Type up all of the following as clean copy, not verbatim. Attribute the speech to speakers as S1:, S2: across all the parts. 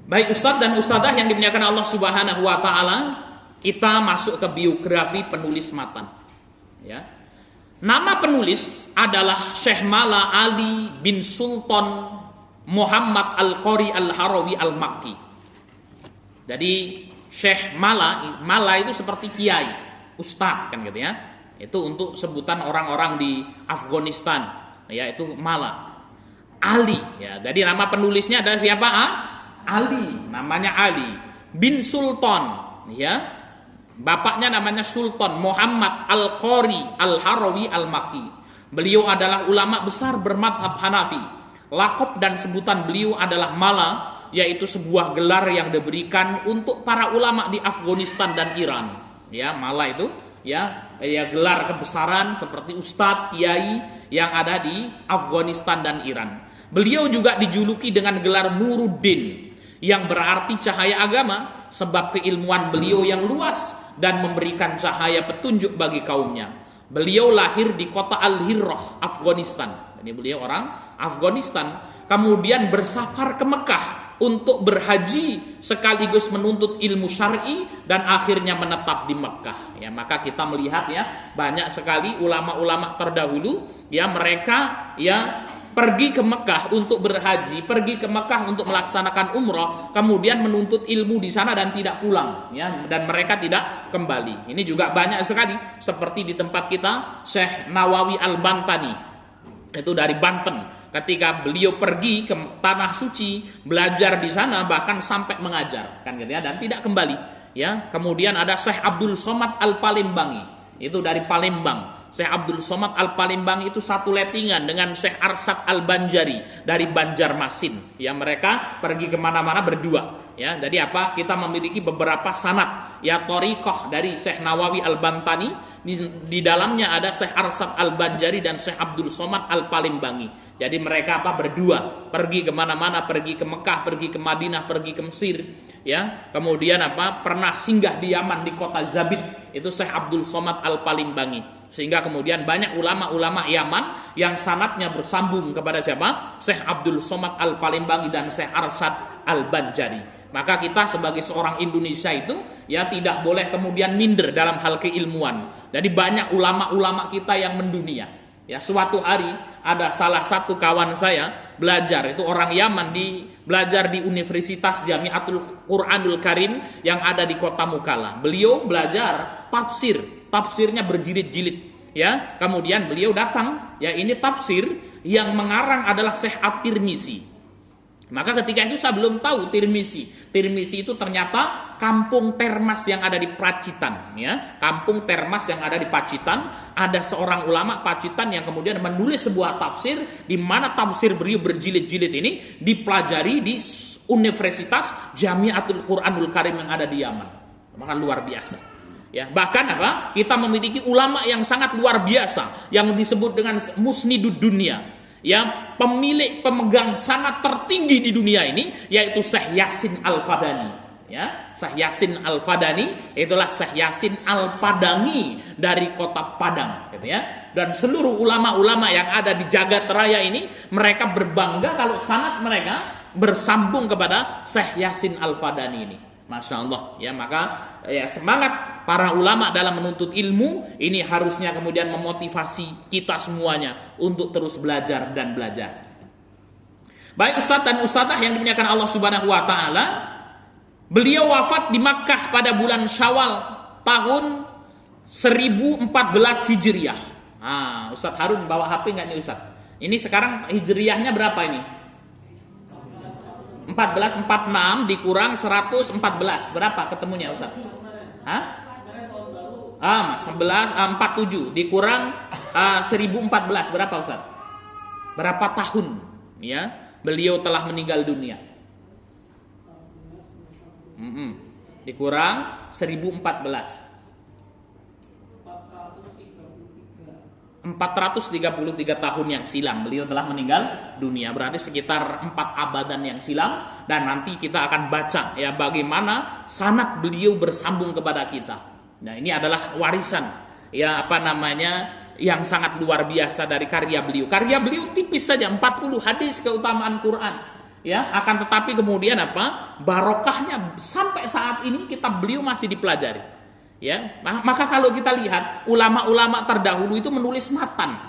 S1: Baik Ustadz dan Ustadzah yang dimuliakan Allah Subhanahu wa taala, kita masuk ke biografi penulis matan. Ya. Nama penulis adalah Syekh Mala Ali bin Sultan Muhammad Al-Qari Al-Harawi Al-Makki. Jadi Syekh Mala itu seperti kiai, ustadz kan gitu ya. Itu untuk sebutan orang-orang di Afghanistan, ya itu Mala. Ali, ya. Jadi nama penulisnya adalah siapa? Ali, namanya Ali bin Sultan, ya. Bapaknya namanya Sultan Muhammad Al-Qari Al-Harawi Al-Makki. Beliau adalah ulama besar bermadhab Hanafi. Lakop dan sebutan beliau adalah Mala, yaitu sebuah gelar yang diberikan untuk para ulama di Afghanistan dan Iran. Ya, Mala itu ya gelar kebesaran seperti ustadz, kiai yang ada di Afghanistan dan Iran. Beliau juga dijuluki dengan gelar Nuruddin, yang berarti cahaya agama, sebab keilmuan beliau yang luas dan memberikan cahaya petunjuk bagi kaumnya. Beliau lahir di kota Al-Hirrah, Afghanistan. Ini beliau orang Afghanistan. Kemudian bersafar ke Mekah untuk berhaji sekaligus menuntut ilmu syar'i dan akhirnya menetap di Mekah. Ya, maka kita melihat ya banyak sekali ulama-ulama terdahulu ya mereka ya pergi ke Mekah untuk berhaji, pergi ke Mekah untuk melaksanakan umrah, kemudian menuntut ilmu di sana dan tidak pulang, ya, dan mereka tidak kembali. Ini juga banyak sekali, seperti di tempat kita Syekh Nawawi Al-Bantani, itu dari Banten. Ketika beliau pergi ke tanah suci, belajar di sana bahkan sampai mengajar, kan gitu ya, dan tidak kembali. Ya, kemudian ada Syekh Abdul Somad Al-Palembangi, itu dari Palembang. Syekh Abdul Somad Al-Palembangi itu satu lettingan dengan Syekh Arsad Al-Banjari dari Banjarmasin. Ya, mereka pergi kemana-mana berdua. Ya, jadi apa? Kita memiliki beberapa sanad ya thariqah dari Syekh Nawawi Al-Bantani. Di dalamnya ada Syekh Arsad Al-Banjari dan Syekh Abdul Somad Al-Palembangi. Jadi mereka apa? Berdua pergi kemana-mana, pergi ke Mekah, pergi ke Madinah, pergi ke Mesir. Ya, kemudian apa? Pernah singgah di Yaman di kota Zabid. Itu Syekh Abdul Somad Al-Palembangi. Sehingga kemudian banyak ulama-ulama Yaman yang sanadnya bersambung kepada siapa? Syekh Abdul Somad Al-Palembangi dan Syekh Arsad Al-Banjari. Maka kita sebagai seorang Indonesia itu ya tidak boleh kemudian minder dalam hal keilmuan. Jadi banyak ulama-ulama kita yang mendunia. Ya, suatu hari ada salah satu kawan saya belajar, itu orang Yaman, belajar di Universitas Jamiatul Quranul Karim yang ada di kota Mukalla. Beliau belajar tafsirnya berjilid-jilid. Ya, kemudian beliau datang, ya ini tafsir yang mengarang adalah Syekh At-Tirmizi. Maka ketika itu saya belum tahu Tirmizi. Tirmizi itu ternyata kampung Termas yang ada di Pacitan, ya. Kampung Termas yang ada di Pacitan, ada seorang ulama Pacitan yang kemudian menulis sebuah tafsir di mana tafsir beliau berjilid-jilid ini dipelajari di Universitas Jamiatul Quranul Karim yang ada di Yaman. Maka luar biasa. Ya, bahkan apa? Kita memiliki ulama yang sangat luar biasa yang disebut dengan musnidud dunia. Ya, pemegang sanad tertinggi di dunia ini yaitu Syekh Yasin Al-Fadani. Ya, Syekh Yasin Al-Fadani itulah Syekh Yasin Al-Padangi dari kota Padang, gitu ya. Dan seluruh ulama-ulama yang ada di jagat raya ini mereka berbangga kalau sanad mereka bersambung kepada Syekh Yasin Al-Fadani ini. Masya Allah, ya. Maka ya semangat para ulama dalam menuntut ilmu ini harusnya kemudian memotivasi kita semuanya untuk terus belajar dan belajar. Baik Ustadz dan Ustadzah yang dimuliakan Allah Subhanahu wa taala, beliau wafat di Makkah pada bulan Syawal tahun 1014 Hijriah. Ustadz Harun bawa HP nggak nih Ustadz? Ini sekarang Hijriahnya berapa ini? 1446 dikurang 114 berapa ketemunya Ustaz? 47 dikurang 1014 berapa Ustaz? Berapa tahun ya beliau telah meninggal dunia? Dikurang 1014 433 tahun yang silam beliau telah meninggal dunia, berarti sekitar 4 abadan yang silam. Dan nanti kita akan baca ya bagaimana sanad beliau bersambung kepada kita. Nah, ini adalah warisan ya yang sangat luar biasa dari karya beliau. Karya beliau tipis saja 40 hadis keutamaan Quran. ya, akan tetapi kemudian apa? Barokahnya sampai saat ini kitab beliau masih dipelajari. Ya, maka kalau kita lihat ulama-ulama terdahulu itu menulis matan,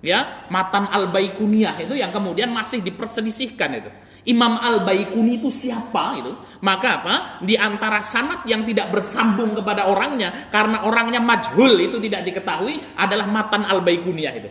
S1: ya, matan Al-Baikuniyah itu yang kemudian masih diperselisihkan itu. Imam Al-Baikuni itu siapa itu? Maka apa? Di antara sanad yang tidak bersambung kepada orangnya karena orangnya majhul itu tidak diketahui adalah matan Al-Baikuniyah itu.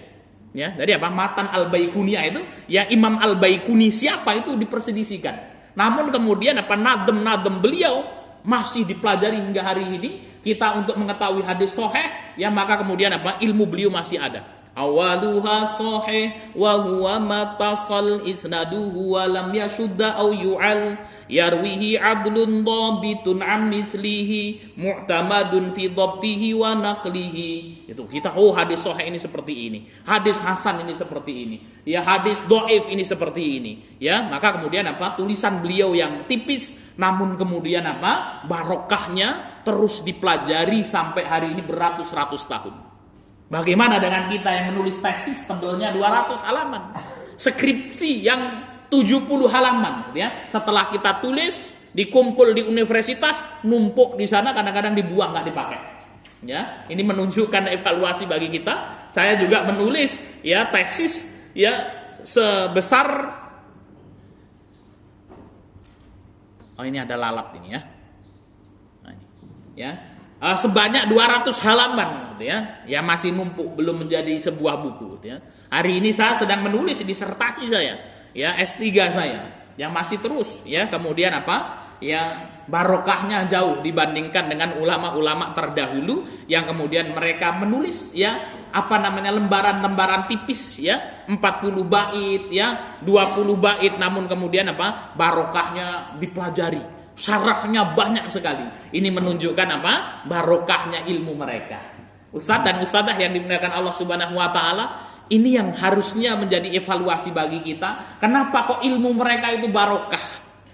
S1: Ya, jadi apa? Matan Al-Baikuniyah itu ya Imam Al-Baikuni siapa itu diperselisihkan. Namun kemudian apa? Nadem beliau masih dipelajari hingga hari ini. Kita untuk mengetahui hadis sahih ya, maka kemudian apa? Ilmu beliau masih ada. Awaluha sahih wa huwa matasal isnaduhu wa lam yashudda au yu'al yarwihi adlun dhabitun am mithlihi mu'tamadun fi dhabtihi wa naqlihi. Itu kita hadis sahih ini seperti ini, hadis hasan ini seperti ini, ya hadis dhaif ini seperti ini, ya. Maka kemudian apa? Tulisan beliau yang tipis namun kemudian apa? Barokahnya terus dipelajari sampai hari ini beratus-ratus tahun. Bagaimana dengan kita yang menulis tesis tebelnya 200 halaman, skripsi yang 70 halaman, ya. Setelah kita tulis, dikumpul di universitas, numpuk di sana, kadang-kadang dibuang, nggak dipakai. Ya, ini menunjukkan evaluasi bagi kita. Saya juga menulis ya tesis ya sebesar, oh ini ada lalap ini ya. Nah, ini, ya. Sebanyak 200 halaman gitu ya. Ya masih numpuk, belum menjadi sebuah buku gitu ya. Hari ini saya sedang menulis disertasi saya, ya S3 saya yang masih terus ya. Kemudian apa? Ya barokahnya jauh dibandingkan dengan ulama-ulama terdahulu yang kemudian mereka menulis ya apa namanya lembaran-lembaran tipis ya, 40 bait ya, 20 bait, namun kemudian apa? Barokahnya dipelajari. Syarahnya banyak sekali. Ini menunjukkan apa? Barokahnya ilmu mereka. Ustadz dan ustadzah yang dimuliakan Allah Subhanahu wa taala, ini yang harusnya menjadi evaluasi bagi kita. Kenapa kok ilmu mereka itu barokah?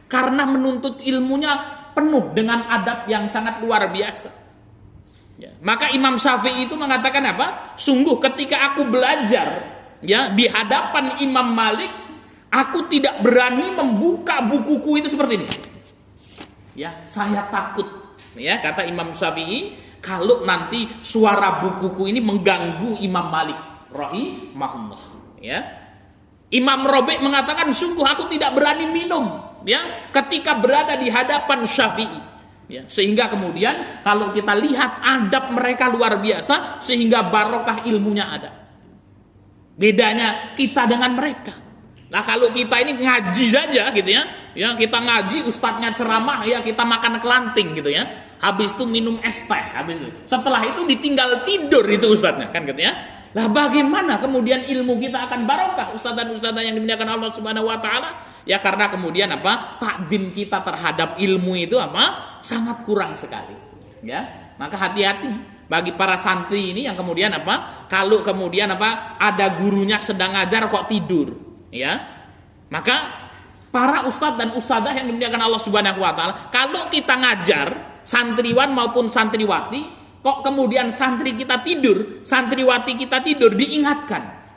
S1: Karena menuntut ilmunya penuh dengan adab yang sangat luar biasa. Ya, maka Imam Syafi'i itu mengatakan apa? Sungguh ketika aku belajar ya di hadapan Imam Malik, aku tidak berani membuka bukuku itu seperti ini. Ya, saya takut, ya kata Imam Syafi'i, kalau nanti suara bukuku ini mengganggu Imam Malik rahimahullah. Ya, Imam Rabi' mengatakan sungguh aku tidak berani minum, ya ketika berada di hadapan Syafi'i. Ya, sehingga kemudian kalau kita lihat adab mereka luar biasa, sehingga barokah ilmunya ada. Bedanya kita dengan mereka. Nah kalau kita ini ngaji saja gitu ya, ya kita ngaji ustadznya ceramah ya kita makan kelanting gitu ya, habis itu minum es teh, habis itu setelah itu ditinggal tidur itu ustadznya kan gitu ya. Nah bagaimana kemudian ilmu kita akan barokah ustadz dan ustadzah yang dimuliakan Allah Subhanahu wa taala? Ya karena kemudian apa? Takdim kita terhadap ilmu itu apa? Sangat kurang sekali. Ya, maka hati-hati bagi para santri ini yang kemudian apa? Kalau kemudian apa? Ada gurunya sedang ngajar kok tidur. Ya, maka para ustadz dan ustadzah yang dimuliakan Allah Subhanahu wa taala, kalau kita ngajar santriwan maupun santriwati, kok kemudian santri kita tidur, santriwati kita tidur, diingatkan,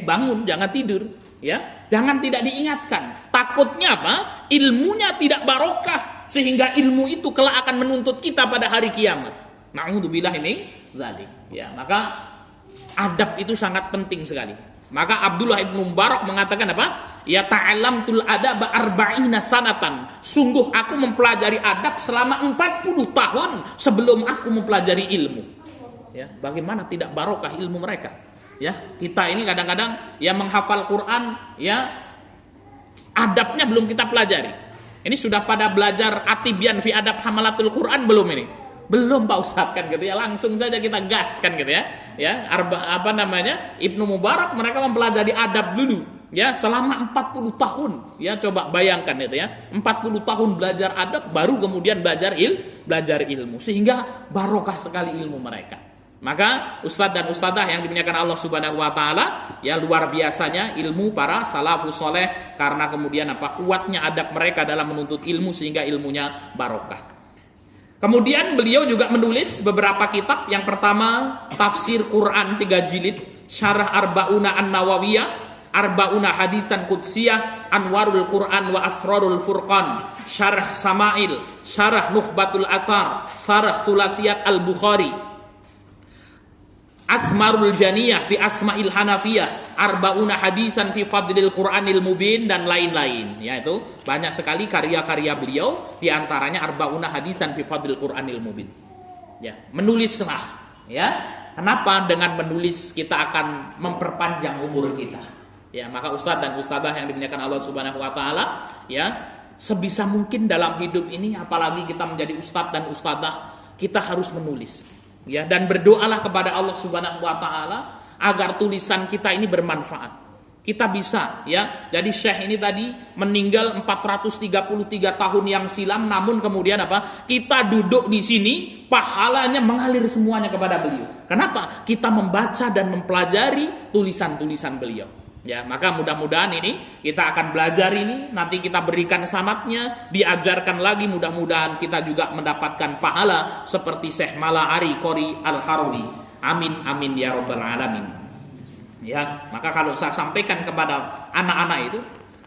S1: bangun, jangan tidur, ya, jangan tidak diingatkan. Takutnya apa? Ilmunya tidak barokah, sehingga ilmu itu kelak akan menuntut kita pada hari kiamat. Na'udzubillah ini zalik. Ya, maka adab itu sangat penting sekali. Maka Abdullah ibn Mubarak mengatakan apa? Ya ta'allamtul adab arba'ina sanatan. Sungguh aku mempelajari adab selama 40 tahun sebelum aku mempelajari ilmu. Ya, bagaimana tidak barokah ilmu mereka? Ya, kita ini kadang-kadang ya menghafal Quran, ya adabnya belum kita pelajari. Ini sudah pada belajar Atibyan fi adab hamalatul Quran belum ini? Belum Pak Ustadz kan gitu ya, langsung saja kita gas kan gitu ya. Ya, Ibnu Mubarak mereka mempelajari adab dulu ya selama 40 tahun. Ya, coba bayangkan itu ya. 40 tahun belajar adab baru kemudian belajar ilmu sehingga barokah sekali ilmu mereka. Maka ustadz dan ustadzah yang dimuliakan Allah Subhanahu wa taala, ya luar biasanya ilmu para salafus saleh karena kemudian apa? Kuatnya adab mereka dalam menuntut ilmu sehingga ilmunya barokah. Kemudian beliau juga menulis beberapa kitab. Yang pertama tafsir Quran 3 jilid, Syarah Arba'una An-Nawawiyah. Arba'una hadisan qudsiyah, Anwarul Quran wa Asrarul Furqan, Syarah Sama'il, Syarah Nukhbatul Athar, Syarah Thulathiyat Al-Bukhari, Athmarul Janiyah fi Asma'il Hanafiyah, Arba'una hadisan fi Fadlil Quranil Mubin, dan lain-lain. Ya, itu banyak sekali karya-karya beliau, di antaranya Arba'una hadisan fi Fadlil Quranil Mubin. Ya, menulislah. Ya, kenapa dengan menulis kita akan memperpanjang umur kita? Ya, maka ustadz dan ustadzah yang dimuliakan Allah Subhanahu wa taala, ya, sebisa mungkin dalam hidup ini, apalagi kita menjadi ustadz dan ustadzah, kita harus menulis. Ya, dan berdoalah kepada Allah Subhanahu wa taala agar tulisan kita ini bermanfaat. Kita bisa, ya. Jadi Syekh ini tadi meninggal 433 tahun yang silam, namun kemudian apa? Kita duduk di sini, pahalanya mengalir semuanya kepada beliau. Kenapa? Kita membaca dan mempelajari tulisan-tulisan beliau. Ya, maka mudah-mudahan ini kita akan belajar ini, nanti kita berikan sanadnya, diajarkan lagi, mudah-mudahan kita juga mendapatkan pahala seperti Syekh Mala Ari Qori Al-Harawi. Amin amin ya rabbal alamin. Ya, maka kalau saya sampaikan kepada anak-anak itu,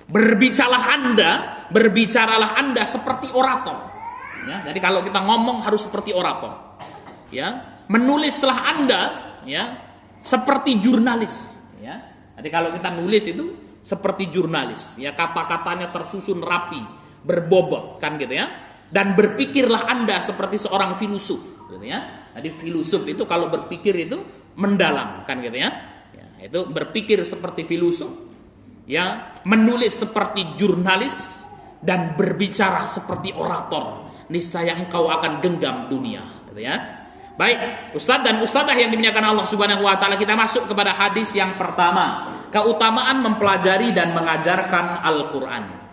S1: berbicaralah Anda seperti orator. Ya, jadi kalau kita ngomong harus seperti orator. Ya, menulislah Anda, ya, seperti jurnalis. Ya. Jadi kalau kita nulis itu seperti jurnalis, ya, kata-katanya tersusun rapi, berbobot, kan gitu ya. Dan berpikirlah Anda seperti seorang filosof, gitu ya. Jadi filosof itu kalau berpikir itu mendalam, kan gitu ya. Ya, itu berpikir seperti filosof, ya, menulis seperti jurnalis, dan berbicara seperti orator. Niscaya engkau akan genggam dunia, gitu ya. Baik, Ustadz dan Ustadzah yang dimuliakan Allah Subhanahu wa taala, kita masuk kepada hadis yang pertama, keutamaan mempelajari dan mengajarkan Al-Qur'an.